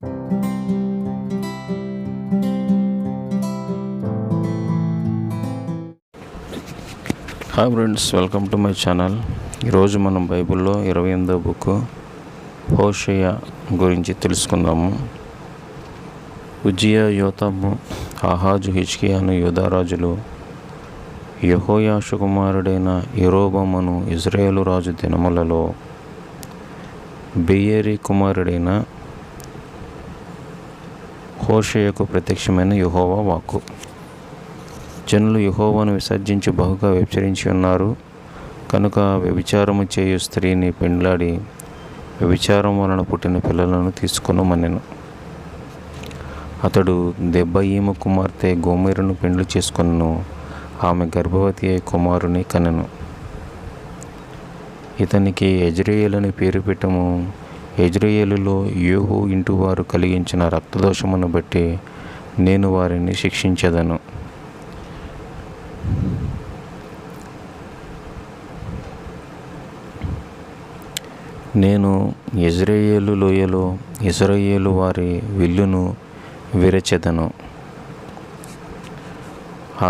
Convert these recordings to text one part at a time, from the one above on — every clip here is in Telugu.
Hi friends, welcome to my channel. ఈరోజు మనం బైబిల్లో 28వ బుక్ హోషేయ గురించి తెలుసుకుందాము. ఉజ్జియా, యోతాము, ఆహాజు, హిజ్కియా అను యూదారాజులు యెహోయాషు కుమారుడైన యరొబామును ఇజ్రాయేలు రాజు దినములలో బెయేరి కుమారుడైన హోషేయకు ప్రత్యక్షమైన యెహోవా వాక్కు. జనులు యెహోవాను విసర్జించి బహుగా వ్యభిచరించి ఉన్నారు కనుక వ్యభిచారము చేయు స్త్రీని పెండ్లాడి వ్యభిచారం వలన పుట్టిన పిల్లలను తీసుకొనమనెను. అతడు దెబ్బయీము కుమార్తె గోమెరును పెండ్లి చేసుకొనెను. ఆమె గర్భవతి అయి కుమారుని కనెను. ఇతనికి యెజ్రెయేలని పేరు పెట్టము. యెజ్రెయేలులో యేహూ ఇంటి వారు కలిగించిన రక్తదోషమును బట్టి నేను వారిని శిక్షించెదను. నేను యెజ్రెయేలు లోయలో ఇశ్రాయేలు వారి విల్లును విరచెదను.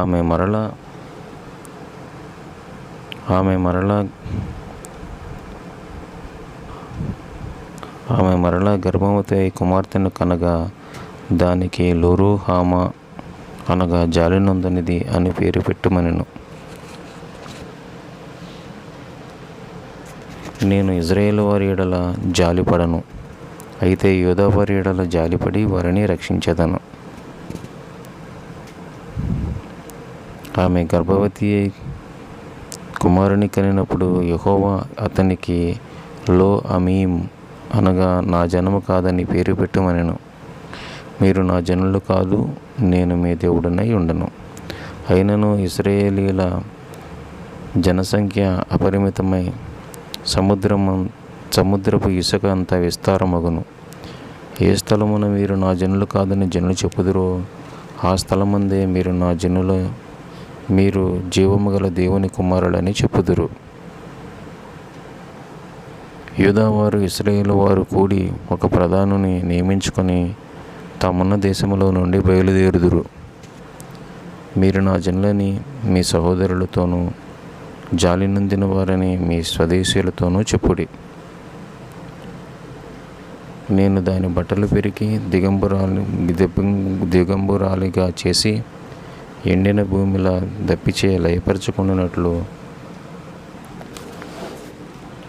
ఆమె మరలా గర్భవతి అయి కుమార్తెను కనగా దానికి లోరుహామా అనగా జాలినొందనిది అని పేరు పెట్టుమనెను. నేను ఇజ్రాయేలు వారి ఎడల జాలిపడను, అయితే యూదా వారి ఎడల జాలిపడి వారిని రక్షించెదను. ఆమె గర్భవతి అయి కుమారుని కనినప్పుడు యెహోవా అతనికి లో అమీం అనగా నా జనము కాదని పేరు పెట్టుమనెను. మీరు నా జనులు కాదు, నేను మీ దేవుడనై ఉండను. అయినను ఇశ్రాయేలీల జనసంఖ్య అపరిమితమై సముద్రపు ఇసుక అంత విస్తారమగును. ఏ స్థలమున మీరు నా జనులు కాదని జనులు చెప్పుదురో ఆ స్థలమందే మీరు నా జనుల, మీరు జీవము గల దేవుని కుమారులని చెప్పుదురు. యూదావారు ఇశ్రాయేలు వారు కూడి ఒక ప్రధానుని నియమించుకొని తామున్న దేశములో నుండి బయలుదేరుదురు. మీరు నా జనులని మీ సహోదరులతోనూ జాలి నొందిన వారని మీ స్వదేశీయులతోనూ చెప్పుడి. నేను దాని బట్టలు పెరికి దిగంబురాలిగా చేసి ఎండిన భూమిలా దప్పిచే లయపరచుకున్నట్లు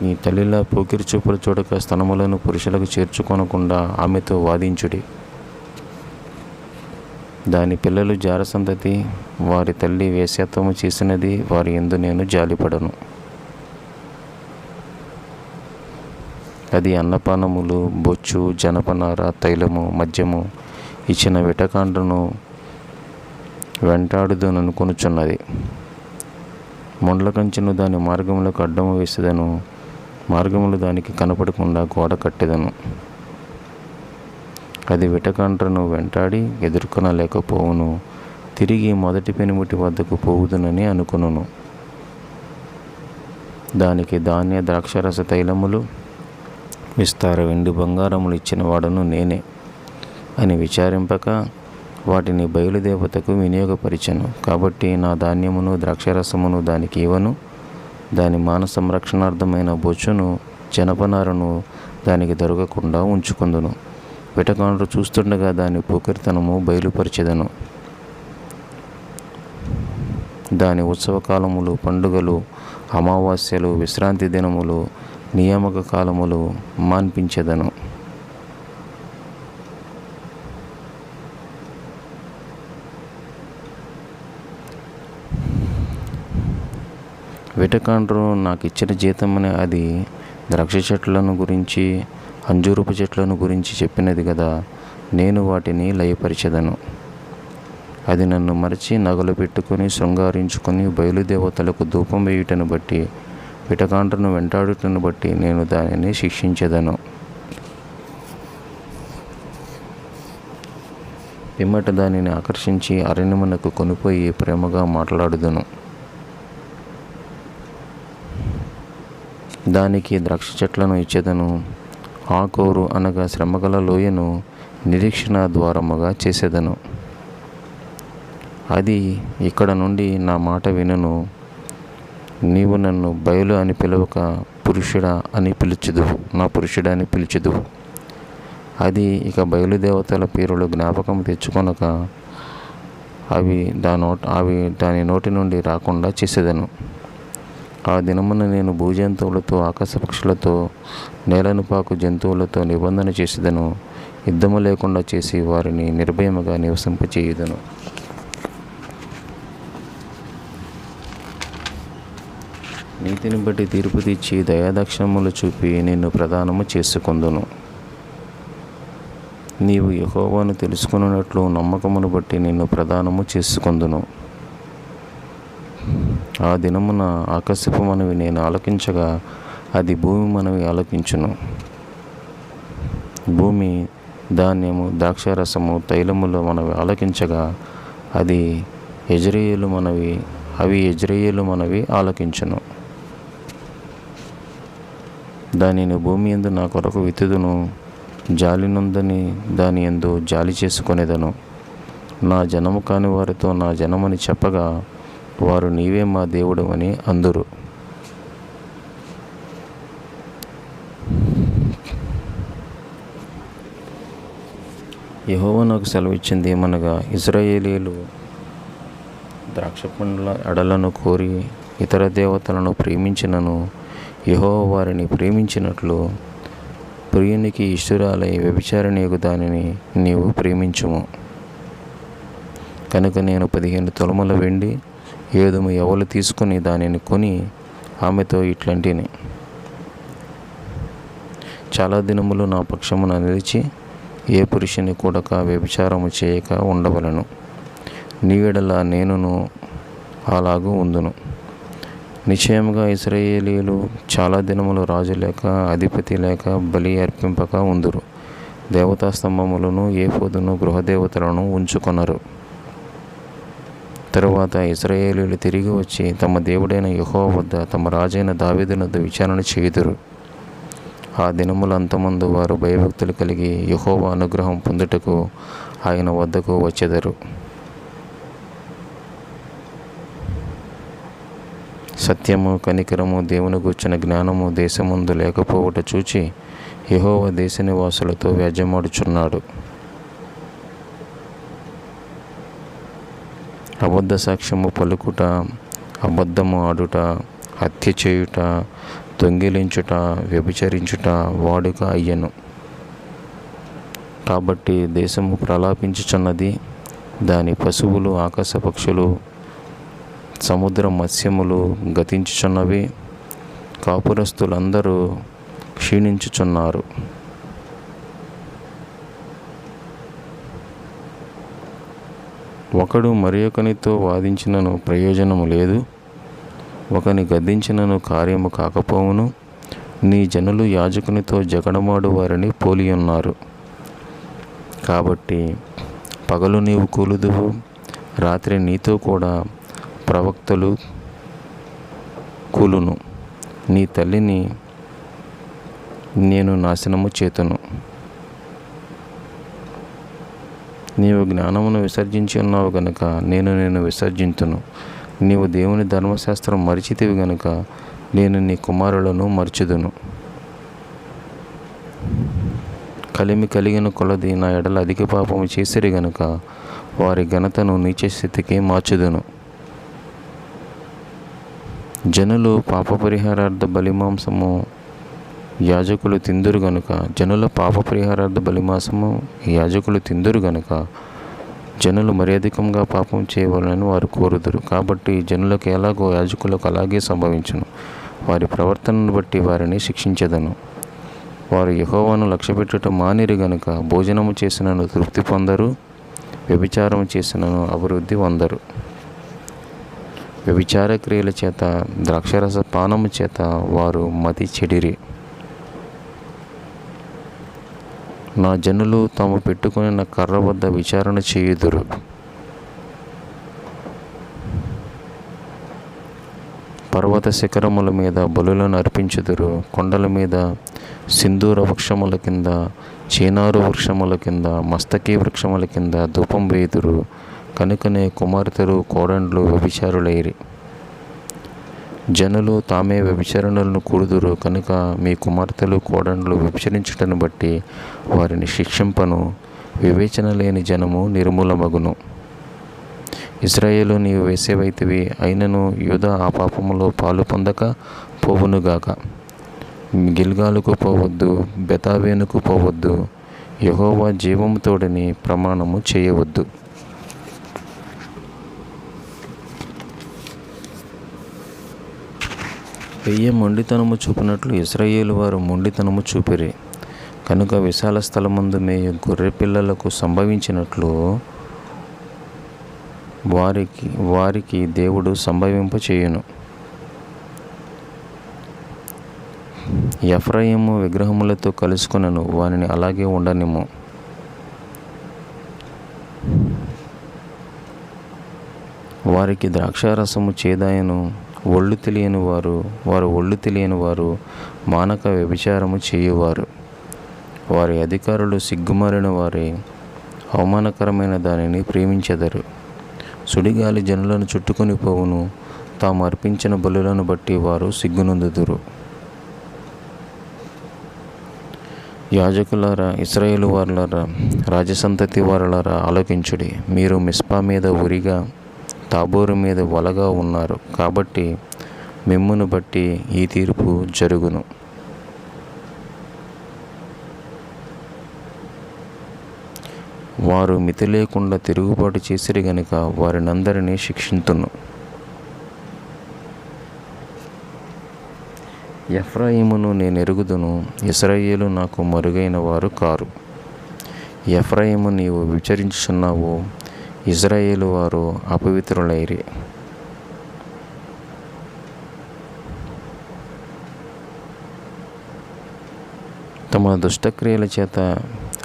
నీ తల్లిలా పోకిరి చూపులు చూడక స్తనములను పురుషులకు చేర్చుకొనకుండా ఆమెతో వాదించుడి. దాని పిల్లలు జారసంతతి, వారి తల్లి వేశ్యత్వము చేసినది, వారి యందు నేను జాలిపడను. అది అన్నపానములు, బొచ్చు, జనపనార, తైలము, మద్యము ఇచ్చిన విటకాండ్రను వెంటాడుదననుకొనుచున్నది. ముండ్ల కంచెను దాని మార్గములకు అడ్డము వేసేదను, మార్గములు దానికి కనపడకుండా గోడ కట్టెదను. అది విటకాండ్రను వెంటాడి ఎదుర్కొనలేకపోవును, తిరిగి మొదటి పెనుముటి వద్దకు పోవుదునని అనుకొనును. దానికి ధాన్య ద్రాక్షరస తైలములు, విస్తార వెండి బంగారములు ఇచ్చిన వాడను నేనే అని విచారింపక వాటిని బయలుదేవతకు వినియోగపరిచెను. కాబట్టి నా ధాన్యమును ద్రాక్షరసమును దానికి ఇవ్వను, దాని మాన సంరక్షణార్థమైన బొచ్చును జనపనారను దానికి దొరకకుండా ఉంచుకుందును. విటకాండ్రు చూస్తుండగా దాని పోకిరితనము బయలుపరిచెదను. దాని ఉత్సవకాలములు, పండుగలు, అమావాస్యలు, విశ్రాంతి దినములు, నియామక కాలములు మాన్పించెదను. విటకాండ్రు నాకు ఇచ్చిన జీతమని అది ద్రాక్ష చెట్లను గురించి అంజూరపు చెట్లను గురించి చెప్పినది కదా, నేను వాటిని లయపరిచెదను. అది నన్ను మరచి నగలు పెట్టుకొని శృంగారించుకొని బయలుదేవతలకు ధూపం వేయుటను బట్టి విటకాండ్రను వెంటాడుటను బట్టి నేను దానిని శిక్షించెదను. పిమ్మట దానిని ఆకర్షించి అరణ్యమునకు కొనిపోయి ప్రేమగా మాట్లాడుదును. దానికి ద్రాక్ష చెట్లను ఇచ్చెదను. ఆకోరు అనగా శ్రమగల లోయను నిరీక్షణ ద్వారముగా చేసేదను. అది ఇక్కడ నుండి నా మాట వినును. నీవు నన్ను బయలు అని పిలవక పురుషుడా అని పిలుచుదువు, నా పురుషుడా అని పిలుచుదువు. అది ఇక బయలుదేవతల పేరులు జ్ఞాపకం తెచ్చుకొనక అవి దాని నోటి నుండి రాకుండా చేసేదను. ఆ దినమున నేను భూజంతువులతో, ఆకాశ పక్షులతో, నేలను పాకు జంతువులతో నిబంధన చేసేదను. యుద్ధము లేకుండా చేసి వారిని నిర్భయముగా నివసింపచేయుదను. నీతిని బట్టి తీర్పు తెచ్చి దయాదాక్షిణ్యములు చూపి నిన్ను ప్రదానము చేసుకొందును. నీవు యెహోవాను తెలుసుకొనున్నట్లు నమ్మకమును బట్టి నిన్ను ప్రదానము చేసుకొందును. ఆ దినమున ఆకాశపు మనవి నేను ఆలకించగా అది భూమి మనవి ఆలకించును. భూమి ధాన్యము, ద్రాక్షారసము, తైలముల మనవి ఆలకించగా అవి యెజ్రెయేలు మనవి ఆలకించును. దానిని భూమి యందు నా కొరకు విత్తుదును, జాలినొందని దాని యందు జాలి చేసుకొనేదను. నా జనము కాని వారితో నా జనమని చెప్పగా వారు నీవే మా దేవుడు అని అందురు. యెహోవా నాకు సెలవిచ్చింది ఏమనగా, ఇశ్రాయేలీయులు ద్రాక్ష పండ్ల ఎడలను కోరి ఇతర దేవతలను ప్రేమించినను యెహోవా వారిని ప్రేమించినట్లు ప్రియునికి ఇష్టురాలై వ్యభిచారిణియగు దానిని నీవు ప్రేమించుము. కనుక నేను 15 తులముల వెండి 7 యవలు తీసుకుని దానిని కొని ఆమెతో ఇట్లాంటిని, చాలా దినములు నా పక్షమున నిలిచి ఏ పురుషుని కూడక వ్యభిచారము చేయక ఉండవలను. నీ ఎడల నేనును అలాగూ ఉందును. నిశ్చయముగా ఇశ్రాయేలీయులు చాలా దినములు రాజు లేక, అధిపతి లేక, బలి అర్పింపక ఉందురు. దేవతా స్తంభములను, ఏఫోదును, గృహదేవతలను ఉంచుకొనరు. తరువాత ఇశ్రాయేలీయులు తిరిగి వచ్చి తమ దేవుడైన యెహోవా వద్ద, తమ రాజైన దావీదు వద్ద విచారణ చేయుదురు. ఆ దినముల అంతమందు వారు భయభక్తులు కలిగి యెహోవా అనుగ్రహం పొందుటకు ఆయన వద్దకు వచ్చెదరు. సత్యము, కనికరము, దేవుని గూర్చిన జ్ఞానము దేశమందు లేకపోవుట చూచి యెహోవా దేశ నివాసులతో వ్యాజ్యమాడుచున్నాడు. అబద్ధ సాక్ష్యము పలుకుట, అబద్ధము ఆడుట, హత్య చేయుట, దొంగిలించుట, వ్యభిచరించుట వాడుక అయ్యను. కాబట్టి దేశము ప్రలాపించుచున్నది, దాని పశువులు, ఆకాశ పక్షులు, సముద్ర మత్స్యములు గతించుచున్నవి. కాపురస్తులందరూ క్షీణించుచున్నారు. ఒకడు మరి ఒకనితో వాదించినను ప్రయోజనము లేదు, ఒకని గద్దించినను కార్యము కాకపోవును. నీ జనులు యాజకునితో జగడమాడు వారిని పోలియున్నారు. కాబట్టి పగలు నీవు కూలుదువు, రాత్రి నీతో కూడా ప్రవక్తలు కూలును. నీ తల్లిని నేను నాశనము చేతును. నీవు జ్ఞానమును విసర్జించి ఉన్నావు గనుక నేను విసర్జింతును. నీవు దేవుని ధర్మశాస్త్రం మరిచితివి గనుక నేను నీ కుమారులను మర్చుదును. కలిమి కలిగిన కొలది నా ఎడల అధిక పాపము చేసిరి గనుక వారి ఘనతను నీచ స్థితికి మార్చుదును. జనులు పాపపరిహారార్థ బలిమాంసము యాజకులు తిందురు గనుక, జనుల పాపపరిహారార్థ బలిమాంసము యాజకులు తిందురు గనుక జనులు మర్యాదికంగా పాపం చేయవాలని వారు కోరుదురు. కాబట్టి జనులకు ఎలాగో యాజకులకు అలాగే సంభవించును. వారి ప్రవర్తనను బట్టి వారిని శిక్షించెదను. వారు యెహోవాను లక్ష్యపెట్టుట మానిరి గనుక భోజనము చేసినను తృప్తి పొందరు, వ్యభిచారము చేసినను అభివృద్ధి పొందరు. వ్యభిచార క్రియల చేత, ద్రాక్షరస పానము చేత వారు మతి చెడిరి. నా జనులు తాము పెట్టుకుని కర్ర వద్ద విచారణ చేయుదురు. పర్వత శిఖరముల మీద బలులను అర్పించుదురు. కొండల మీద సింధూర వృక్షముల కింద చీనారు వృక్షముల కింద, మస్తకి వృక్షముల కింద ధూపం వేయుదురు. కనుకనే కుమార్తెలు కోడండ్లు వ్యభిచారులైరి. జనులు తామే వ్యభిచారణలను కూడుదురు. కనుక మీ కుమార్తెలు కోడండ్లు వ్యభిచరించుటను బట్టి వారిని శిక్షింపను. వివేచన లేని జనము నిర్మూలమగును. ఇశ్రాయేలు, నీవు వేసేవైతివి, అయినను యూదా ఆ పాపములో పాలు పొందక పోవునుగాక. గిల్గాలుకు పోవద్దు, బెతావేనుకు పోవద్దు. యెహోవా జీవముతోడని ప్రమాణము చేయవద్దు. పెయ్య మొండితనము చూపినట్లు ఇశ్రాయేలు వారు మొండితనము చూపిరి. కనుక విశాల స్థలమందు మేయు గొర్రె పిల్లలకు సంభవించినట్లు వారికి దేవుడు సంభవింప చేయును. ఎఫ్రాయిము విగ్రహములతో కలుసుకొనను, వానిని అలాగే ఉండనిమ్ము. వారికి ద్రాక్షారసము చేదాయను. ఒళ్ళు తెలియని వారు మానక వ్యభిచారము చేయువారు. వారి అధికారులు సిగ్గుమారిన వారే, అవమానకరమైన దానిని ప్రేమించెదరు. సుడిగాలి జనులను చుట్టుకొని పోవును. తాము అర్పించిన బలులను బట్టి వారు సిగ్గునందుదురు. యాజకులారా, ఇశ్రాయేలు వారులారా, రాజసంతతి వారులారా ఆలోకించుడి. మీరు మిస్పా మీద ఉరిగా, తాబోరు మీద వలగా ఉన్నారు. కాబట్టి మిమ్మును బట్టి ఈ తీర్పు జరుగును. వారు మితి లేకుండా తిరుగుబాటు చేసిరి గనుక వారినందరినీ శిక్షింతును. ఎఫ్రాయిమును నేను ఎరుగుదును, ఇశ్రాయేలు నాకు మరుగైన వారు కారు. ఎఫ్రాయిము, నీవు విచరించుచున్నావు, ఇశ్రాయేలు వారు అపవిత్రులైరి. తమ దుష్టక్రియల చేత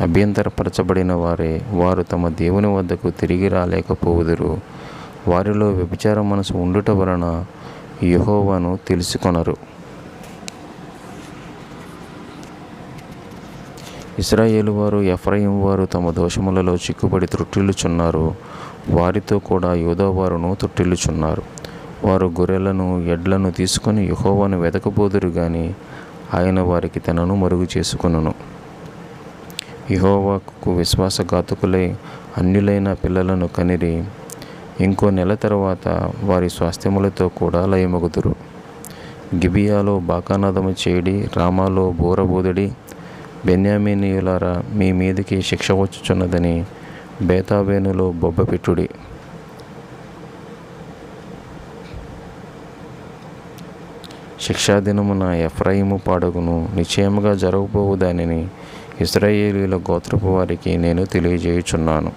అభ్యంతరపరచబడిన వారే, వారు తమ దేవుని వద్దకు తిరిగి రాలేకపోవుదురు. వారిలో వ్యభిచార మనసు ఉండుట వలన యెహోవాను తెలుసుకొనరు. ఇశ్రాయేలు వారు, ఎఫ్రాయిము వారు తమ దోషములలో చిక్కుబడి త్రుట్టిల్లుచున్నారు. వారితో కూడా యూదా వారును త్రుట్టిల్లుచున్నారు. వారు గొర్రెలను, ఎడ్లను తీసుకొని యెహోవాను వెదకబోదురు గాని ఆయన వారికి తనను మరుగు చేసుకొనును. యెహోవాకు విశ్వాసఘాతకులై అన్యులైన పిల్లలను కనిరి. ఇంకో నెల తర్వాత వారి స్వాస్థ్యములతో కూడా లయమగుదురు. గిబియాలో బాకానాదము చేయడి, రామాలో బోరబోదడి. బెన్యామీనీయులారా, మీ మీదికి శిక్ష వచ్చుచున్నదని బేతావేనులో బొబ్బపెట్టుడి. శిక్షాదినమున ఎఫ్రాయిము పాడగును. నిశ్చయముగా జరగబోవు దానిని ఇశ్రాయేలీయుల గోత్రపు వారికి నేను తెలియజేయుచున్నాను.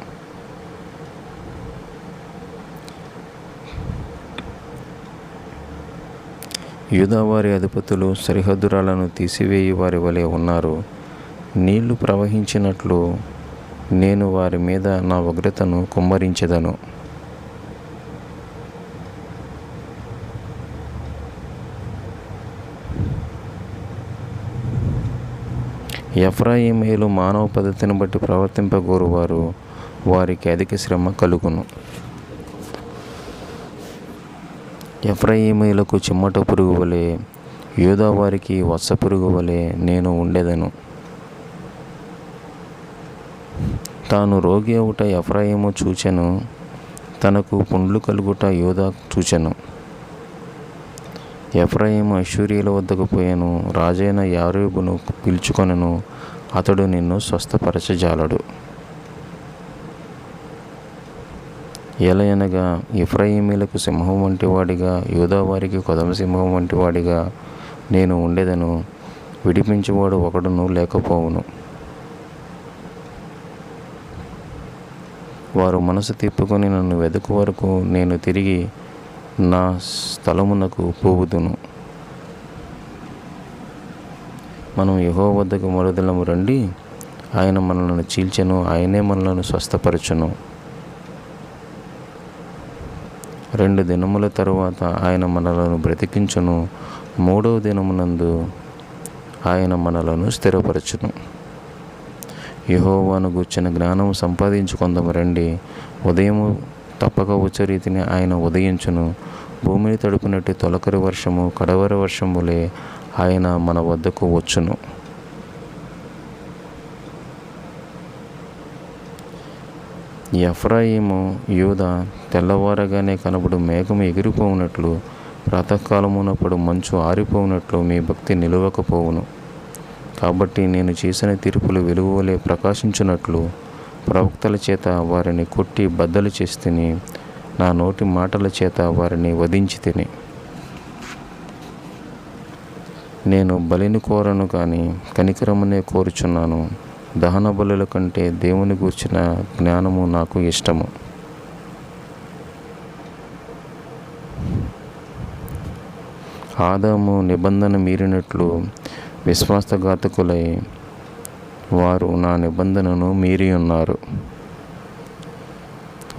యూదావారి అధిపతులు సరిహద్దురాలను తీసివేయి వారి వలె ఉన్నారు. నీళ్లు ప్రవహించినట్లు నేను వారి మీద నా ఉగ్రతను కుమ్మరించెదను. ఎఫ్రాయిమీయులు మానవ పద్ధతిని బట్టి ప్రవర్తింపగోరువారు, వారికి అధిక శ్రమ కలుగును. ఎఫ్రాయిమీయులకు చిమ్మట పురుగు వలె, యూదా వారికి వత్స పురుగు వలె నేను ఉండెదను. తాను రోగి అవుట ఎఫ్రాయిము చూచెను, తనకు పుండ్లు కలుగుట యూదా చూచెను. ఎఫ్రాయిము అష్షూరీయుల వద్దకు పోయెను, రాజైన యారేబును పిలుచుకొనెను. అతడు నిన్ను స్వస్థపరచజాలడు. ఎలయనగా ఎఫ్రాయిమీలకు సింహం వంటి వాడిగా, యూదా వారికి కొదమ సింహం వంటి వాడిగా నేను ఉండెదను. విడిపించువాడు ఒకడును లేకపోవును. వారు మనసు తిప్పుకొని నన్ను వెదుకు వరకు నేను తిరిగి నా స్థలమునకు పోవుదును. మనం యెహోవా వద్దకు మరుదలము రండి. ఆయన మనలను చీల్చెను, ఆయనే మనలను స్వస్థపరచును. 2 దినముల తరువాత ఆయన మనలను బ్రతికించును. 3వ దినమునందు ఆయన మనలను స్థిరపరచును. యెహోవాను గూర్చిన జ్ఞానము సంపాదించుకొందము రండి. ఉదయము తప్పక వచ్చే రీతిని ఆయన ఉదయించును. భూమిని తడుపునట్టు తొలకరి వర్షము కడవరి వర్షములే ఆయన మన వద్దకు వచ్చును. ఎఫ్రాయిము యూదా తెల్లవారగానే కనబడు మేఘము ఎగిరిపోవునట్లు, ప్రాతకాలమునప్పుడు మంచు ఆరిపోవునట్లు మీ భక్తి నిలువకపోవును. కాబట్టి నేను చేసిన తీర్పులు వెలుగువలే ప్రకాశించున్నట్లు ప్రవక్తల చేత వారిని కొట్టి బద్దలు చేస్తిని. నా నోటి మాటల చేత వారిని వధించి తిని. నేను బలిని కోరను కానీ కనికరమునే కోరుచున్నాను. దహన బలుల కంటే దేవుని గూర్చిన జ్ఞానము నాకు ఇష్టము. ఆదాము నిబంధన మీరినట్లు విశ్వాసఘాతకులై వారు నా నిబంధనను మీరి ఉన్నారు.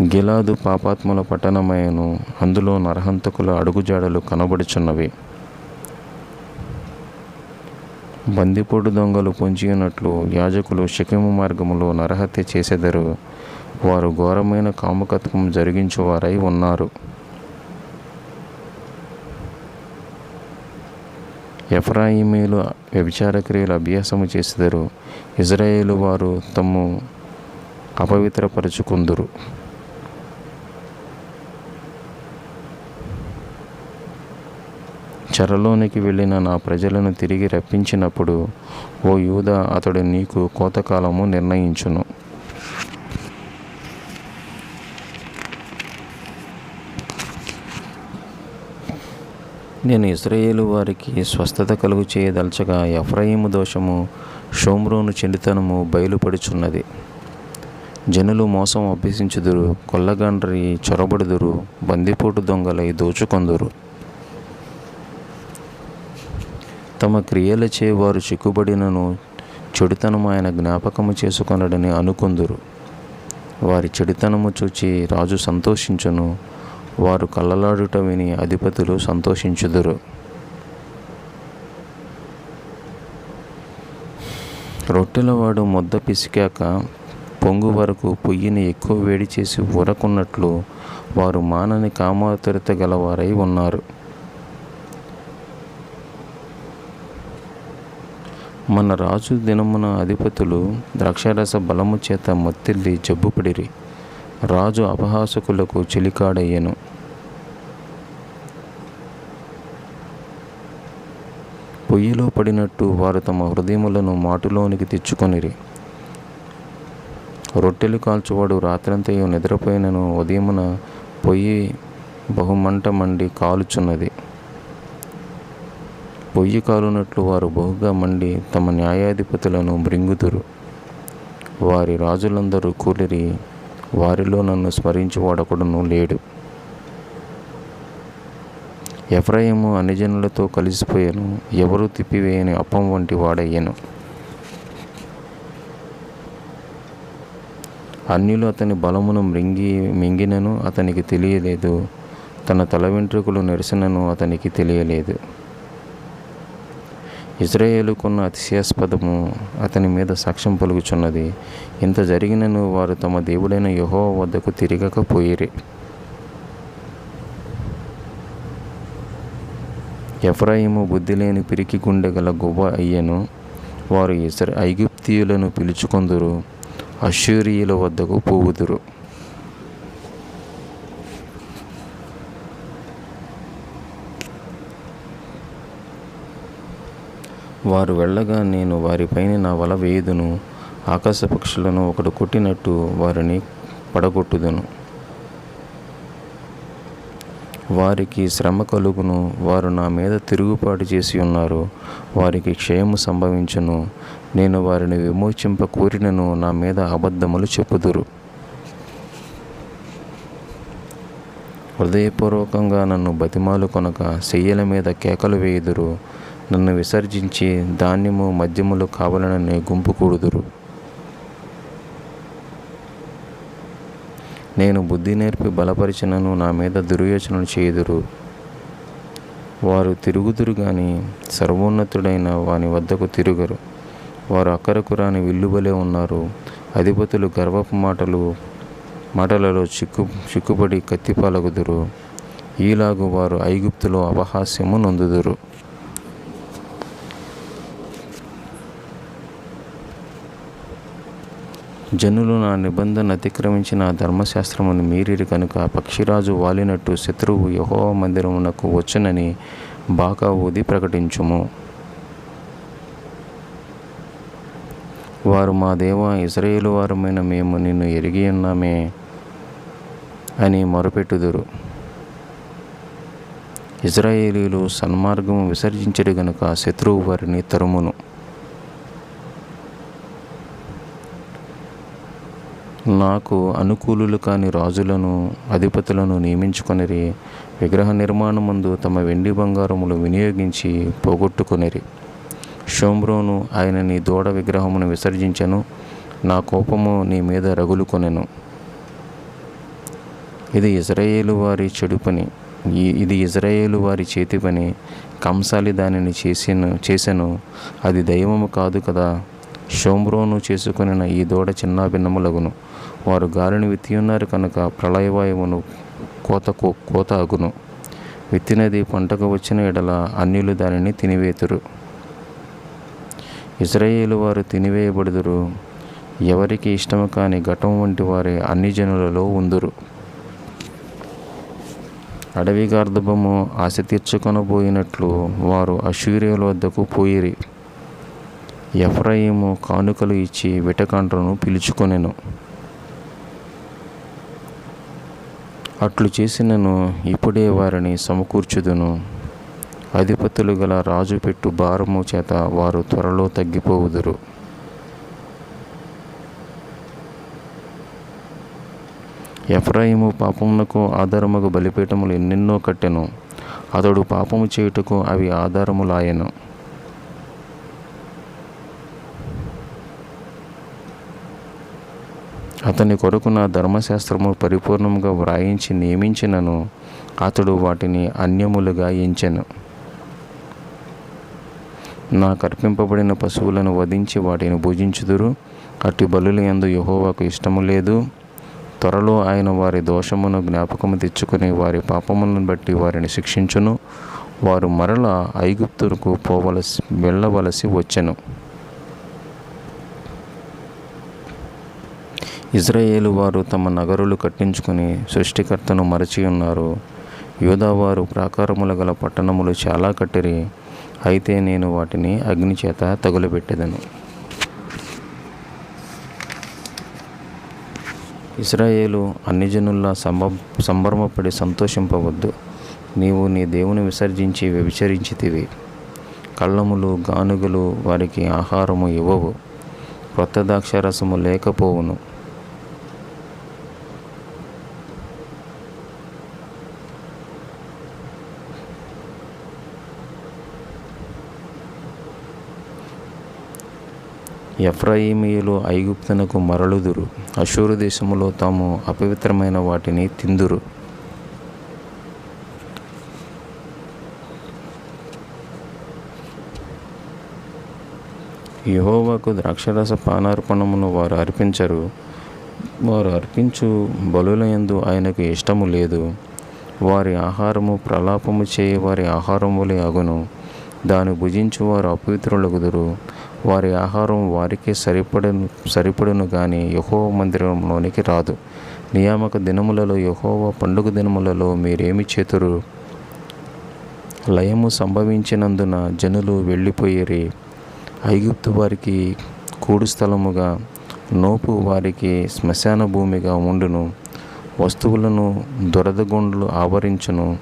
గిలాదు పాపాత్ముల పట్టణమయను, అందులో నరహంతకుల అడుగుజాడలు కనబడుచున్నవి. బందిపోటు దొంగలు పొంచియున్నట్లు యాజకులు షెకెము మార్గములో నరహత్య చేసెదరు. వారు ఘోరమైన కాముకత్వం జరిగించువారై ఉన్నారు. ఎఫ్రాయిమీలు వ్యభిచార క్రియలు అభ్యాసము చేసెదరు. ఇజ్రాయేలు వారు తమ్ము అపవిత్రపరచుకుందురు. చెరలోనికి వెళ్ళిన నా ప్రజలను తిరిగి రప్పించినప్పుడు, ఓ యూదా, అతడు నీకు కోతకాలము నిర్ణయించును. నేను ఇశ్రాయేలు వారికి స్వస్థత కలుగు చేయదలచగా ఎఫ్రాయిము దోషము, షోమ్రోను చెడుతనము బయలుపడుచున్నది. జనులు మోసం అభ్యసించుదురు, కొల్లగండ్రి చొరబడుదురు, బందిపోటు దొంగలై దోచుకొందురు. తమ క్రియలచే వారు చిక్కుబడినను చెడుతనము ఆయన జ్ఞాపకము చేసుకొనడని అనుకొందురు. వారి చెడుతనము చూచి రాజు సంతోషించును. వారు కళ్ళలాడుట విని అధిపతులు సంతోషించుదురు. రొట్టెలవాడు ముద్ద పిసికాక పొంగు వరకు పొయ్యిని ఎక్కువ వేడి చేసి ఊరకున్నట్లు వారు మానని కామాతురత గలవారై ఉన్నారు. మన రాజు దినమున అధిపతులు ద్రాక్షారస బలము చేత మత్తిల్లి జబ్బుపడిరి. రాజు అపహాసకులకు చెలికాడయ్యెను. పొయ్యిలో పడినట్టు వారు తమ హృదయములను మాటులోనికి తెచ్చుకొనిరి. రొట్టెలు కాల్చువాడు రాత్రంతయు నిద్రపోయినను ఉదయమున పొయ్యి బహుమంట మండి కాలుచున్నది. పొయ్యి కాలునట్లు వారు బహుగా మండి తమ న్యాయాధిపతులను మృంగుదురు. వారి రాజులందరూ కూలిరి, వారిలో నన్ను స్మరించువాడొకడును లేడు. ఎఫ్రాయిము అన్యజనులతో కలిసిపోయాను, ఎవరూ తిప్పివేయని అప్పం వంటి వాడయ్యను. అన్యులు అతని బలమును మింగినను అతనికి తెలియలేదు, తన తల వెంట్రుకలు నెరిసినను అతనికి తెలియలేదు. ఇజ్రాయేలుకున్న అతిశయాస్పదము అతని మీద సాక్ష్యం పలుకుచున్నది. ఇంత జరిగినను వారు తమ దేవుడైన యెహోవా వద్దకు తిరగకపోయిరి. ఎఫ్రాయిము బుద్ధిలేని పిరికి గుండె గల గువ్వ అయ్యెను. వారు ఐగుప్తీయులను పిలుచుకొందురు, అష్షూరీయుల వద్దకు పోవుదురు. వారు వెళ్ళగా నేను వారిపైన నా వల వేయుదును. ఆకాశ పక్షులను ఒకడు కొట్టినట్టు వారిని పడగొట్టుదును. వారికి శ్రమ కలుగును. వారు నా మీద తిరుగుబాటు చేసి ఉన్నారు. వారికి క్షయము సంభవించును. నేను వారిని విమోచింప కోరినను నా మీద అబద్ధములు చెప్పుదురు. హృదయపూర్వకంగా నన్ను బతిమాలు కొనక శయ్యల మీద కేకలు వేయుదురు. నన్ను విసర్జించి ధాన్యము మద్యములు కావాలనని గుంపు కూడుదురు. నేను బుద్ధి నేర్పి బలపరిచినను నా మీద దుర్యోచనలు చేయుదురు. వారు తిరుగుదురు గాని సర్వోన్నతుడైన వాని వద్దకు తిరుగరు. వారు అక్కరకు రాని విల్లుబలే ఉన్నారు. అధిపతులు గర్వపు మాటలలో చిక్కుపడి కత్తిపాలగుదురు. ఈలాగు వారు ఐగుప్తులో అపహాస్యము నొందుదురు. జనులు నా నిబంధన అతిక్రమించి నా ధర్మశాస్త్రమును మీరిరి కనుక పక్షిరాజు వాలినట్టు శత్రువు యెహోవా మందిరమునకు వచ్చునని బాకా ఊది ప్రకటించుము. వారు, మా దేవా, ఇశ్రాయేలు వారమైన మేము నిన్ను ఎరిగి ఉన్నామే అని మొరపెట్టుదురు. ఇశ్రాయేలీయులు సన్మార్గము విసర్జించడు గనుక శత్రువు వారిని తరుమును. నాకు అనుకూలులు కాని రాజులను అధిపతులను నియమించుకొనిరి. విగ్రహ నిర్మాణమందు తమ వెండి బంగారములు వినియోగించి పోగొట్టుకొనిరి. షోమ్రోను ఆయన నీ దూడ విగ్రహమును విసర్జించెను. నా కోపము నీ మీద రగులుకొనెను. ఇది ఇశ్రాయేలు వారి చెడు పని, ఇది ఇశ్రాయేలు వారి చేతి పని. కంసాలి దానిని చేసెను, అది దైవము కాదు కదా. షోమ్రోను చేసుకొనిన ఈ దూడ చిన్నాభిన్నములగును. వారు గాలిని విత్తియున్నారు కనుక ప్రళయవాయువును కోత అగును. విత్తినది పంటకు వచ్చిన ఎడల అన్యులు దానిని తినివేతురు. ఇశ్రాయేలు వారు తినివేయబడుదురు. ఎవరికి ఇష్టము కాని ఘటం వంటి వారే అన్ని జనులలో ఉందురు. అడవి గార్ధబము ఆశ తీర్చుకొనబోయినట్లు వారు అష్షూరీయుల వద్దకు పోయిరి. ఎఫ్రాయిము కానుకలు ఇచ్చి విటకండ్రను పిలుచుకొనెను. అట్లు చేసినను ఇప్పుడే వారిని సమకూర్చుదును. అధిపతులు గల రాజు పెట్టు భారము చేత వారు త్వరలో తగ్గిపోవుదురు. ఎఫ్రాయిము పాపమునకు ఆధారముగా బలిపీఠములు ఎన్నెన్నో కట్టెను. అతడు పాపము చేయుటకు అవి ఆధారములాయెను. అతని కొరకు నా ధర్మశాస్త్రము పరిపూర్ణంగా వ్రాయించి నియమించినను అతడు వాటిని అన్యములుగా ఎంచెను. నాకు అర్పింపబడిన పశువులను వధించి వాటిని భుజించుదురు. అట్టి బలుల యందు యెహోవాకు ఇష్టము లేదు. త్వరలో ఆయన వారి దోషమును జ్ఞాపకము తెచ్చుకుని వారి పాపములను బట్టి వారిని శిక్షించును. వారు మరలా ఐగుప్తుకు వెళ్ళవలసి వచ్చెను. ఇశ్రాయేలు వారు తమ నగరులు కట్టించుకుని సృష్టికర్తను మరచి ఉన్నారు. యూదావారు ప్రాకారముల గల పట్టణములు చాలా కట్టిరి. అయితే నేను వాటిని అగ్ని చేత తగులబెట్టెదను. ఇశ్రాయేలు అన్ని జనుల్లా సంభ్రమపడి సంతోషింపవద్దు. నీవు నీ దేవుని విసర్జించి వ్యభిచరించితివి. కళ్ళములు గానుగలు వారికి ఆహారము ఇవ్వవు. క్రొత్త ద్రాక్షారసము లేకపోవును. ఎఫ్రాయిమీయులు ఐగుప్తునకు మరలుదురు. అష్షూరు దేశములో తాము అపవిత్రమైన వాటిని తిందురు. యెహోవాకు ద్రాక్షరస పానార్పణమును వారు అర్పించరు. వారు అర్పించు బలుల యందు ఆయనకు ఇష్టము లేదు. వారి ఆహారము ప్రలాపము చేయి వారి ఆహారములే అగును. దాని భుజించు వారు అపవిత్రులగుదురు. వారి ఆహారం వారికే సరిపడును గాని యెహోవా మందిరంలోనికి రాదు. నియామక దినములలో యెహోవా పండుగ దినములలో మీరేమి చేతురు? లయము సంభవించినందున జనులు వెళ్ళిపోయిరి. ఐగుప్తు వారికి కూడు స్థలముగా, నోపు వారికి శ్మశాన భూమిగా ఉండును. వస్తువులను దురదగొండ్లు ఆవరించును.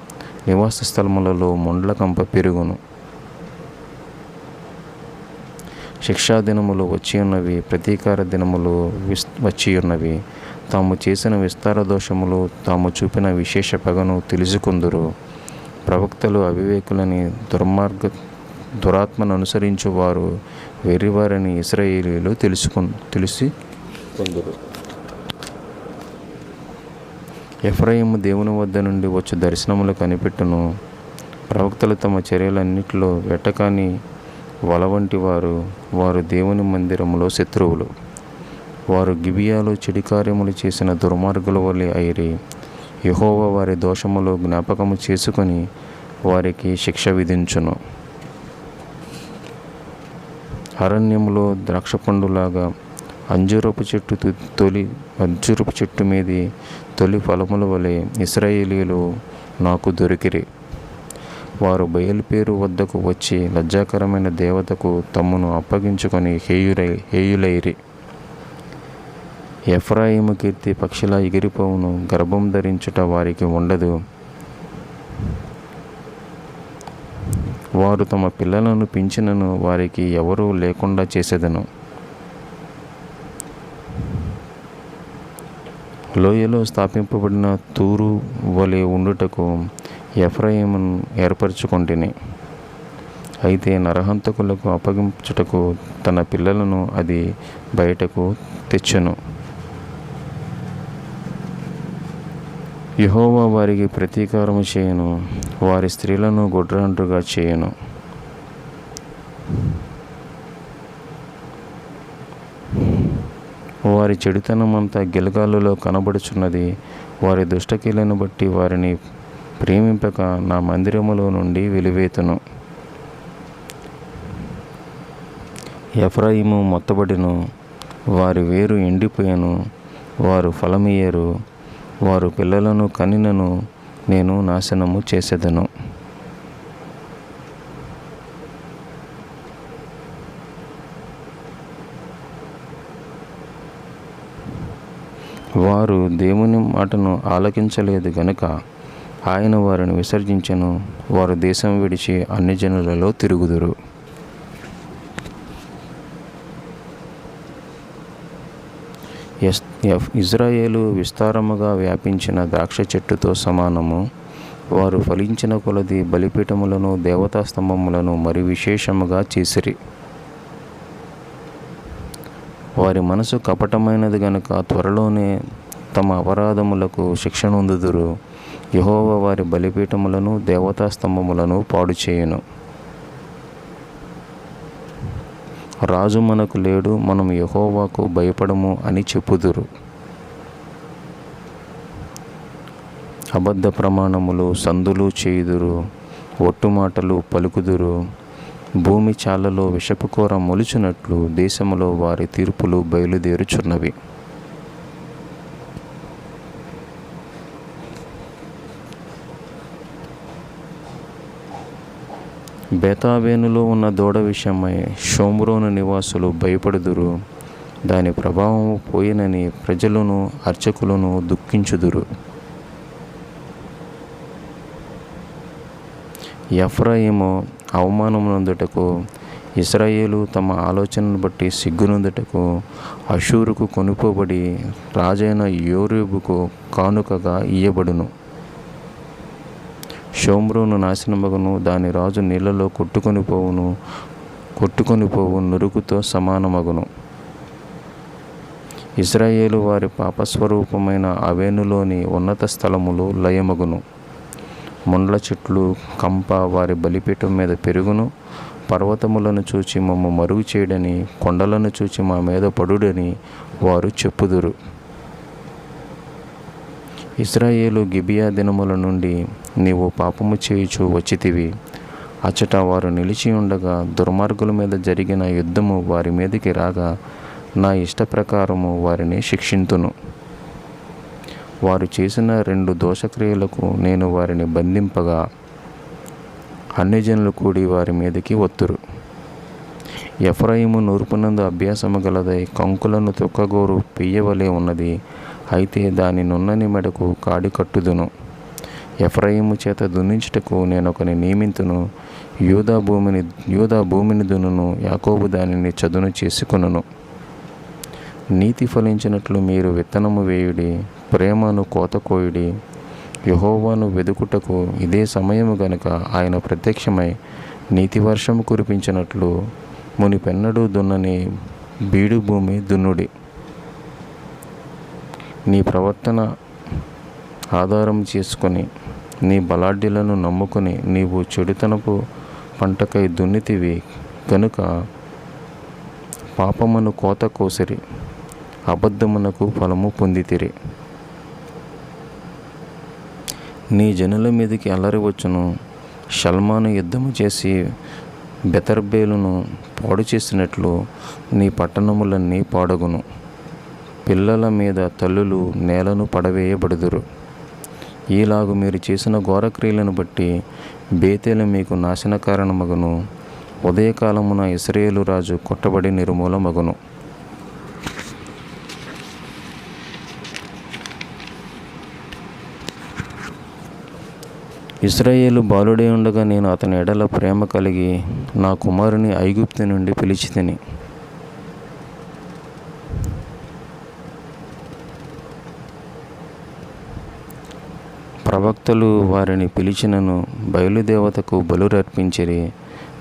నివాస స్థలములలో మొండ్ల కంప పెరుగును. శిక్షా దినములు వచ్చియున్నవి, ప్రతీకార దినములు వచ్చియున్నవి. తాము చేసిన విస్తార దోషములు, తాము చూపిన విశేష పగను తెలుసుకుందురు. ప్రవక్తలు అవివేకులని, దురాత్మను అనుసరించు వారు వెర్రివారని ఇశ్రాయేలీయులు తెలుసుకొందురు. ఎఫ్రాయిము దేవుని వద్ద నుండి వచ్చు దర్శనములు కనిపెట్టును. ప్రవక్తలు తమ చర్యలన్నిటిలో వెట్టకాని వల వంటి వారు దేవుని మందిరములో శత్రువులు. వారు గిబియాలో చెడు కార్యములు చేసిన దుర్మార్గుల వలె అయిరి. యెహోవా వారి దోషములు జ్ఞాపకము చేసుకొని వారికి శిక్ష విధించును. అరణ్యములో ద్రాక్షపండులాగా అంజూరపు చెట్టు మీది తొలి ఫలముల వలె ఇశ్రాయేలీయులు నాకు దొరికిరి. వారు బయలుపేరు వద్దకు వచ్చి లజ్జాకరమైన దేవతకు తమ్మును అప్పగించుకొని హేయులైరి. ఎఫ్రాయిము కీర్తి పక్షిలా ఎగిరిపోవును, గర్భం ధరించుట వారికి ఉండదు. వారు తమ పిల్లలను పెంచినను వారికి ఎవరూ లేకుండా చేసేదను. లోయలో స్థాపింపబడిన తూరు వలె ఉండుటకు ఎఫ్రాయిమును ఏర్పరచుకొంటిని. అయితే నరహంతకులకు అప్పగించుటకు తన పిల్లలను అది బయటకు తెచ్చును. యెహోవా వారికి ప్రతీకారము చేయను, వారి స్త్రీలను గొడ్రాండ్రుగా చేయను. వారి చెడుతనమంతా గిల్గాలులో కనబడుచున్నది. వారి దుష్టకీలను బట్టి వారిని ప్రేమింపక నా మందిరములో నుండి వెలివేతును. ఎఫ్రాయిము మొత్తబడిను, వారి వేరు ఎండిపోయెను, వారు ఫలమియ్యరు. వారు పిల్లలను కనినను నేను నాశనము చేసేదను. వారు దేవుని మాటను ఆలకించలేదు గనుక ఆయన వారిని విసర్జించెను. వారు దేశం విడిచి అన్ని జనులలో తిరుగుదురు. ఇజ్రాయేలు విస్తారముగా వ్యాపించిన ద్రాక్ష చెట్టుతో సమానము. వారు ఫలించిన కొలది బలిపీఠములను దేవతా స్తంభములను మరి విశేషముగా చేసిరి. వారి మనసు కపటమైనది గనుక త్వరలోనే తమ అపరాధములకు శిక్ష నొందుదురు. యెహోవా వారి బలిపీఠములను దేవతా స్తంభములను పాడు చేయును. రాజు మనకు లేడు, మనం యెహోవాకు భయపడము అని చెప్పుదురు. అబద్ధ ప్రమాణములు సందులు చేయుదురు, ఒట్టు మాటలు పలుకుదురు. భూమి చాలలో విషపుకోర మొలుచున్నట్లు దేశములో వారి తీర్పులు బయలుదేరుచున్నవి. బేతావేనులో ఉన్న దూడ విషయమై షోమ్రోను నివాసులు భయపడుదురు. దాని ప్రభావము పోయినని ప్రజలను అర్చకులను దుఃఖించుదురు. ఎఫ్రాయిము అవమానమునందుటకు, ఇశ్రాయేలు తమ ఆలోచనను బట్టి సిగ్గునందుటకు అషూరుకు కొనుపోబడి రాజైన యోరేబుకు కానుకగా ఇయ్యబడును. షోమ్రోను నాశనమగును, దాని రాజు నీళ్లలో కొట్టుకొని పోవు నురుగుతో సమానమగును. ఇశ్రాయేలు వారి పాపస్వరూపమైన అవెనులోని ఉన్నత స్థలములు లయమగును. ముండ్ల చెట్లు కంప వారి బలిపీఠం మీద పెరుగును. పర్వతములను చూచి మమ్ము మరుగు చేయడని, కొండలను చూచి మా మీద పడుడని వారు చెప్పుదురు. ఇశ్రాయేలు గిబియా దినముల నుండి నీవు పాపము చేయుచు వచ్చితివి. అచ్చట వారు నిలిచి ఉండగా దుర్మార్గుల మీద జరిగిన యుద్ధము వారి మీదకి రాగా నా ఇష్ట ప్రకారము వారిని శిక్షింతును. వారు చేసిన 2 దోషక్రియలకు నేను వారిని బంధింపగా అన్ని జనులు కూడి వారి మీదకి వత్తురు. ఎఫ్రాయిము నూర్పునందు అభ్యాసము గలదై కంకులను తొక్కగోరు పెయ్యవలే ఉన్నది. అయితే దాని నున్నని మెడకు కాడి కట్టుదును. ఎఫ్రాయిము చేత దున్నించుటకు నేనొకని నియమింతును. యూదా భూమిని దున్నును, యాకోబు దానిని చదును చేసుకొనును. నీతి ఫలించినట్లు మీరు విత్తనము వేయుడి, ప్రేమను కోత కోయుడి. యెహోవాను వెదుకుటకు ఇదే సమయము గనుక ఆయన ప్రత్యక్షమై నీతి వర్షము కురిపించినట్లు మునిపెన్నడూ దున్నని బీడు భూమి దున్నుడి. నీ ప్రవర్తన ఆధారం చేసుకొని నీ బలాఢ్యులను నమ్ముకొని నీవు చెడుతనపు పంటకై దున్నితివి. కనుక పాపమును కోత కోసిరి, అబద్ధమునకు ఫలము పొందితిరి. నీ జనుల మీదకి అల్లరి వచ్చును. షల్మాను యుద్ధము చేసి బెతర్బేలును పాడు చేసినట్లు నీ పట్టణములన్నీ పాడగును. పిల్లల మీద తల్లులు నేలను పడవేయబడుదురు. ఈలాగు మీరు చేసిన ఘోరక్రియలను బట్టి బేతేలు మీకు నాశన కారణమగును. ఉదయకాలమున ఇశ్రాయేలు రాజు కొట్టబడి నిర్మూలమగును. ఇశ్రాయేలు బాలుడే ఉండగా నేను అతని ఎడల ప్రేమ కలిగి నా కుమారుని ఐగుప్తు నుండి పిలిచితిని. ప్రవక్తలు వారిని పిలిచినను బయలుదేవతకు బలురర్పించిరి,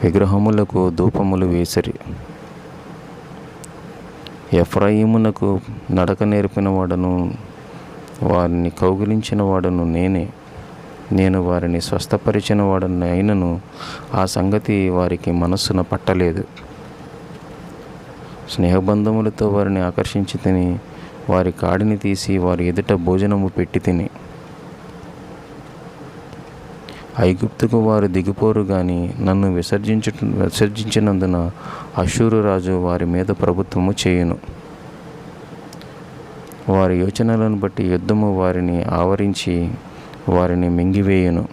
విగ్రహములకు ధూపములు వేసిరి. ఎఫ్రాయిమునకు నడక నేర్పిన వాడను, వారిని కౌగిలించిన వాడను నేనే. నేను వారిని స్వస్థపరిచిన వాడను అయినను ఆ సంగతి వారికి మనస్సున పట్టలేదు. స్నేహబంధములతో వారిని ఆకర్షించి తిని, వారి కాడిని తీసి వారి ఎదుట భోజనము పెట్టి తిని. ఐగుప్తుకు వారు దిగిపోరు గాని నన్ను విసర్జించినందున అష్షూరు రాజు వారి మీద ప్రభుత్వము చేయును. వారి యోచనలను బట్టి యుద్ధము వారిని ఆవరించి వారిని మింగివేయును.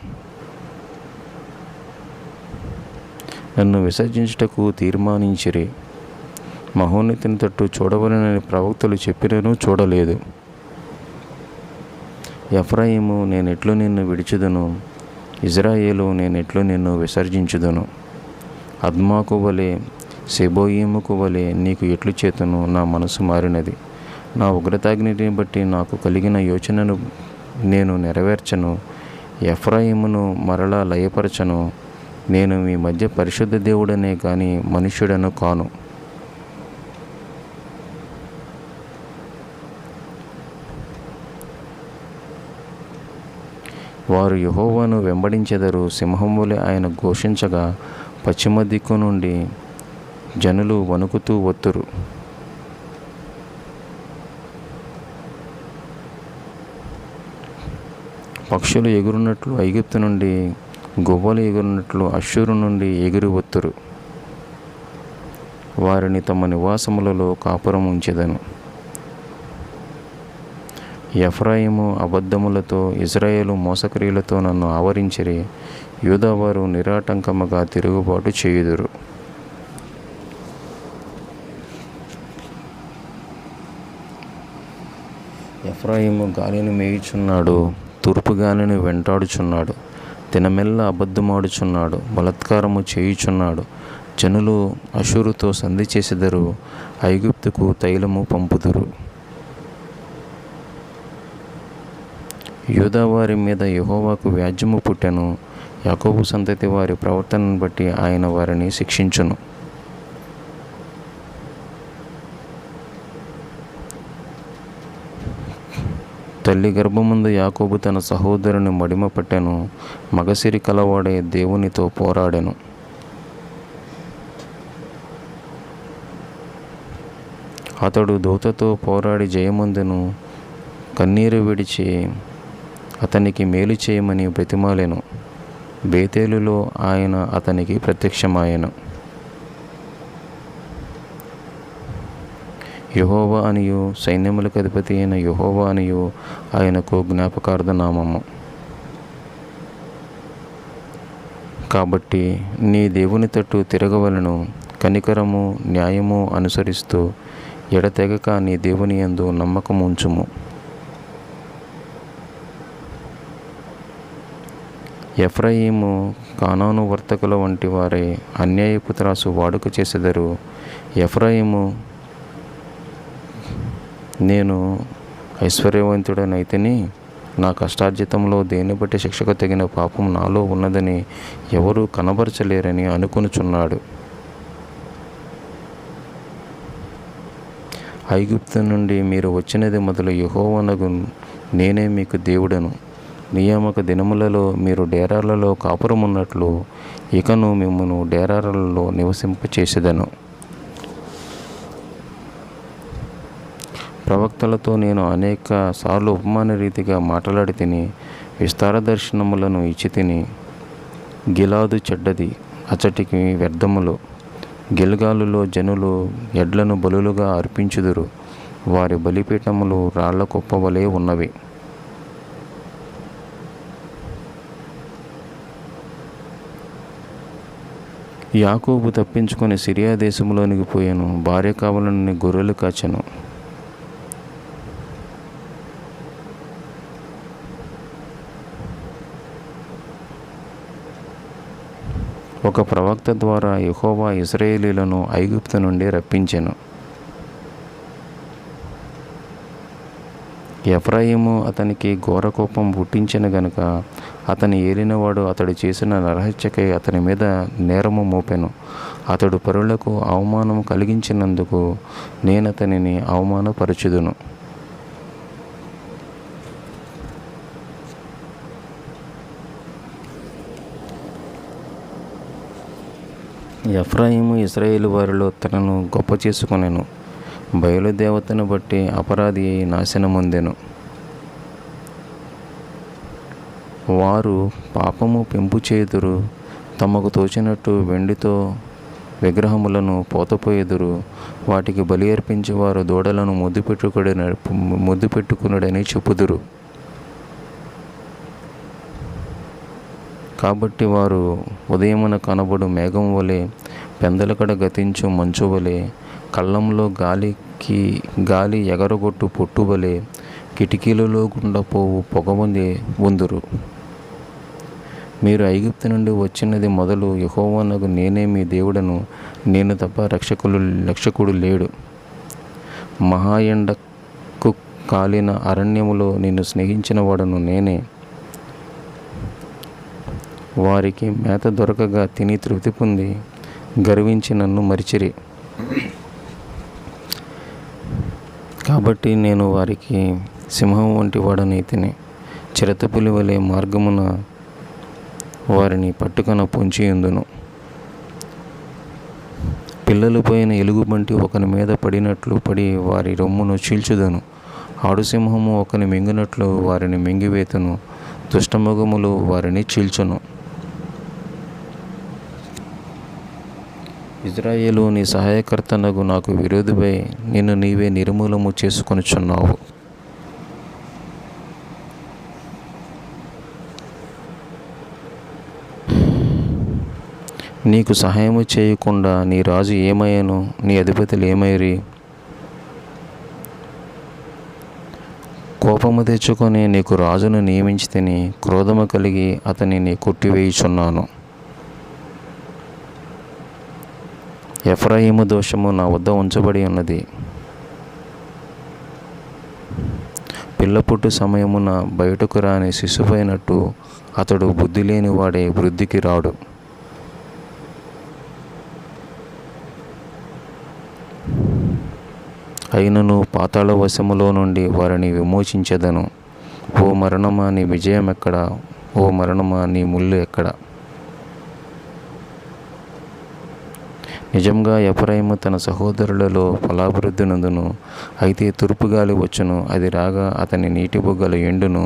నన్ను విసర్జించుటకు తీర్మానించిరి. మహోన్నతిని తట్టు చూడవలనని ప్రవక్తలు చెప్పినను చూడలేదు. ఎఫ్రాయిము, నేనెట్లు నిన్ను విడిచుదును? ఇజ్రాయేలు, నేనెట్లు నిన్ను విసర్జించుదును? అద్మాకు వలె సెబోయిముకు వలె నీకు ఎట్లు చేతును? నా మనసు మారినది. నా ఉగ్రతాగ్నిని బట్టి నాకు కలిగిన యోచనను నేను నెరవేర్చను. ఎఫ్రాయిమును మరలా లయపరచను. నేను మీ మధ్య పరిశుద్ధ దేవుడనే కానీ మనుష్యుడను కాను. వారు యెహోవాను వెంబడించెదరు. సింహం వలె ఆయన ఘోషించగా పశ్చిమ దిక్కు నుండి జనులు వణుకుతూ వత్తురు. పక్షులు ఎగురున్నట్లు ఐగుప్తు నుండి, గువ్వలు ఎగురున్నట్లు అష్షూరు నుండి ఎగురు వత్తురు. వారిని తమ నివాసములలో కాపురం ఉంచెదను. ఎఫ్రాయిము అబద్ధములతో, ఇజ్రాయేలు మోసక్రియలతో నన్ను ఆవరించిరి. యూదావారు నిరాటంకముగా తిరుగుబాటు చేయుదురు. ఎఫ్రాయిము గాలిని మేయుచున్నాడు, తూర్పు గాలిని వెంటాడుచున్నాడు. దినమెల్ల అబద్ధమాడుచున్నాడు, బలాత్కారము చేయుచున్నాడు. జనులు అష్షూరుతో సంధి చేసెదరు, ఐగుప్తుకు తైలము పంపుదురు. యూదావారి మీద యెహోవాకు వ్యాజ్యము పుట్టెను. యాకోబు సంతతి వారి ప్రవర్తనను బట్టి ఆయన వారిని శిక్షించును. తల్లి గర్భమందు యాకోబు తన సహోదరుని మడిమ పట్టెను. మగసిరి కలవాడే దేవునితో పోరాడెను. అతడు దూతతో పోరాడి జయమందును. కన్నీరు విడిచి అతనికి మేలు చేయమని బ్రతిమాలెను. బేతేలులో ఆయన అతనికి ప్రత్యక్షమాయెను. యెహోవా అనియు, సైన్యములకు అధిపతి అయిన యెహోవా అనియు ఆయనకు జ్ఞాపకార్థ నామము. కాబట్టి నీ దేవుని తట్టు తిరగవలను. కనికరము న్యాయము అనుసరిస్తూ ఎడతెగక నీ దేవుని యందు నమ్మకము ఉంచుము. ఎఫ్రాయిము కానాను వర్తకుల వంటి వారే అన్యాయపు త్రాసు వాడుక చేసెదరు. ఎఫ్రాయిము, నేను ఐశ్వర్యవంతుడనైతిని, నా కష్టార్జితంలో దేన్ని బట్టి శిక్షకు తగిన పాపం నాలో ఉన్నదని ఎవరూ కనబరచలేరని అనుకొనుచున్నాడు. ఐగుప్తు నుండి మీరు వచ్చినది మొదలు యెహోవానగు నేనే మీకు దేవుడను. నియామక దినములలో మీరు డేరాలలో కాపురమున్నట్లు ఇకను మిమ్మును డేరాలలో నివసింపచేసేదను. ప్రవక్తలతో నేను అనేక సార్లు ఉపమాన రీతిగా మాట్లాడి తిని, విస్తార దర్శనములను ఇచ్చి తిని. గిలాదు చెడ్డది, అచ్చటికి వ్యర్థములు. గిల్గాలులో జనులు ఎడ్లను బలులుగా అర్పించుదురు, వారి బలిపీఠములు రాళ్ల కుప్ప వలె ఉన్నవి. యాకోబు తప్పించుకొని సిరియా దేశంలోనికి పోయాను, భార్య కావాలని గొర్రెలు కాచెను. ఒక ప్రవక్త ద్వారా యెహోవా ఇశ్రాయేలీయులను ఐగుప్తు నుండి రప్పించెను. ఎఫ్రాయిము అతనికి ఘోరకోపం పుట్టించిన గనుక అతని ఏలినవాడు అతడు చేసిన నరహత్యకై అతని మీద నేరము మోపెను. అతడు పరులకు అవమానం కలిగించినందుకు నేనతనిని అవమానపరచుదును. ఎఫ్రాయిము ఇశ్రాయేలు వారిలో తనను గొప్ప చేసుకొనెను, బయలుదేవతను బట్టి అపరాధి అయి నాశనమొందెను. వారు పాపము పెంపు చేయుదురు, తమకు తోచినట్టు వెండితో విగ్రహములను పోతపోయేదురు. వాటికి బలి అర్పించేవారు దూడలను ముద్దు పెట్టుకునుడని చెప్పుదురు. కాబట్టి వారు ఉదయమున కనబడు మేఘం వలె, పెందలకడ గతించు మంచు వలె, కళ్ళంలో గాలి ఎగరగొట్టు పొట్టు వలె, కిటికీలలో గుండా పోవు పొగవలె ఉందురు. మీరు ఐగుప్తు నుండి వచ్చినది మొదలు యెహోవానగు నేనే మీ దేవుడను, నేను తప్ప రక్షకుడు లేడు. మహా ఎండకు కాలిన అరణ్యములో నిన్ను స్నేహించిన వాడను నేనే. వారికి మేత దొరకగా తిని తృప్తి పొంది గర్వించి నన్ను మరిచిరి. కాబట్టి నేను వారికి సింహం వంటి వాడనైతిని, చిరతపులి వలె మార్గమున వారిని పట్టుకొన పొంచియుందును. పిల్లలు పోయిన ఎలుగుబంటి ఒకని మీద పడినట్లు పడి వారి రొమ్మును చీల్చుదను. ఆడుసింహము ఒకని మింగినట్లు వారిని మింగివేతును, దుష్టమృగములు వారిని చీల్చును. ఇజ్రాయేలు, నీ సహాయకర్తనగు నాకు విరోధివై నిన్ను నీవే నిర్మూలము చేసుకొనుచున్నావు. నీకు సహాయము చేయకుండా నీ రాజు ఏమయ్యను, నీ అధిపతులు ఏమైరి? కోపము తెచ్చుకొని నీకు రాజును నియమించి తిని, క్రోధము కలిగి అతనిని కొట్టివేయుచున్నాను. ఎఫ్రాయిము దోషము నా వద్ద ఉంచబడి ఉన్నది. పిల్లపుట్టు సమయమున బయటకు రాని శిశువైనట్టు అతడు బుద్ధి లేని వాడే వృద్ధికి రాడు. అయినను పాతాళ వశములో నుండి వారిని విమోచించెదను. ఓ మరణమా, నీ విజయం ఎక్కడ? ఓ మరణమా, నీ ముళ్ళు ఎక్కడ? నిజంగా ఎఫ్రాయిము తన సహోదరులలో ఫలాభివృద్ధి నందును. అయితే తూర్పు గాలి వచ్చును, అది రాగా అతని నీటి బుగ్గలు ఎండును.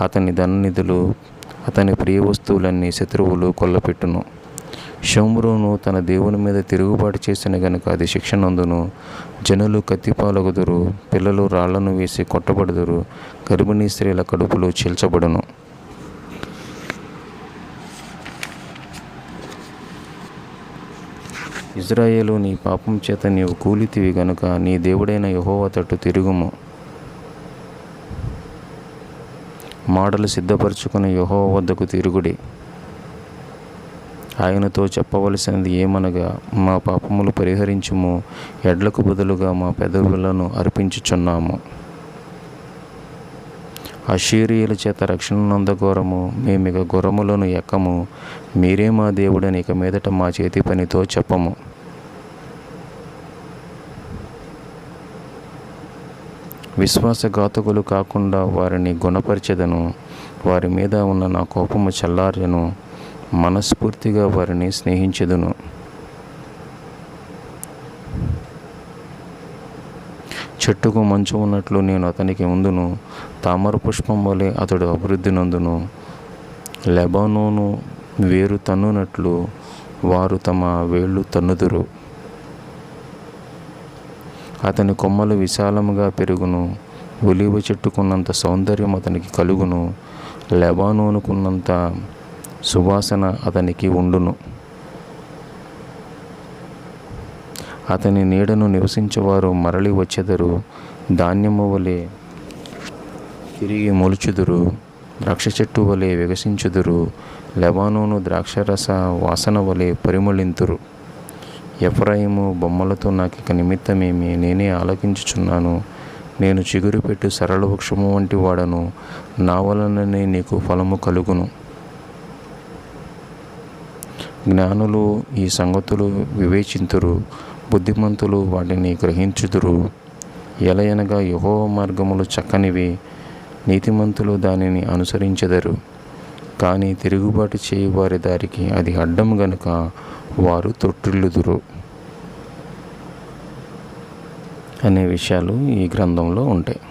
అతని ధననిధులు, అతని ప్రియ వస్తువులన్నీ శత్రువులు కొల్లపెట్టును. షోమ్రోను తన దేవుని మీద తిరుగుబాటు చేసిన గనుక అది శిక్ష నందును. జనులు కత్తిపాలగుదురు, పిల్లలు రాళ్లను వేసి కొట్టబడుదురు, గర్భిణీ స్త్రీల కడుపులు చీల్చబడును. ఇజ్రాయేలు, నీ పాపం చేత నీవు కూలితివి గనుక నీ దేవుడైన యెహోవా తట్టు తిరుగుము. మాటలు సిద్ధపరచుకుని యెహోవా వద్దకు తిరుగుడి. ఆయనతో చెప్పవలసినది ఏమనగా, మా పాపములు పరిహరించుము, ఎడ్లకు బదులుగా మా పెదవులను అర్పించుచున్నాము. అష్షూరీయుల చేత రక్షణ నొందగోరము, మేమిక గుర్రములను ఎక్కము, మీరే మా దేవుడని ఇక మీదట మా చేతి పనితో చెప్పము. విశ్వాసఘాతకులు కాకుండా వారిని గుణపరిచెదను, వారి మీద ఉన్న నా కోపము చల్లార్చెను, మనస్ఫూర్తిగా వారిని స్నేహించెదను. చెట్టుకు మంచు ఉన్నట్లు నేను అతనికి ఉందును, తామర పుష్పం వలె అతడు అభివృద్ధి నందును. లెబానోను వేరు తన్నునట్లు వారు తమ వేళ్ళు తన్నుదురు. అతని కొమ్మలు విశాలముగా పెరుగును, ఒలీవ చెట్టుకున్నంత సౌందర్యం అతనికి కలుగును, లెబానోనుకున్నంత సువాసన అతనికి ఉండును. అతని నీడను నివసించేవారు మరలి వచ్చెదరు, ధాన్యము వలె తిరిగి మొలుచుదురు, ద్రాక్ష చెట్టు వలె వికసించుదురు, లెబానోను ద్రాక్షరస వాసన వలె పరిమళింతురు. ఎఫ్రాయిము బొమ్మలతో నాకిక నిమిత్తమేమి, నేనే ఆలకించుచున్నాను. నేను చిగురు పెట్టు సరళ వృక్షము వంటి వాడను, నా వలననే నీకు ఫలము కలుగును. జ్ఞానులు ఈ సంగతులు వివేచింతురు, బుద్ధిమంతులు వాటిని గ్రహించుదురు. ఎలయనగా యెహోవా మార్గములు చక్కనివి, నీతిమంతులు దానిని అనుసరించెదరు. కానీ తిరుగుబాటు చేయి వారి దారికి అది అడ్డం గనుక వారు తొట్టిల్లుదురు అనే విషయాలు ఈ గ్రంథంలో ఉంటాయి.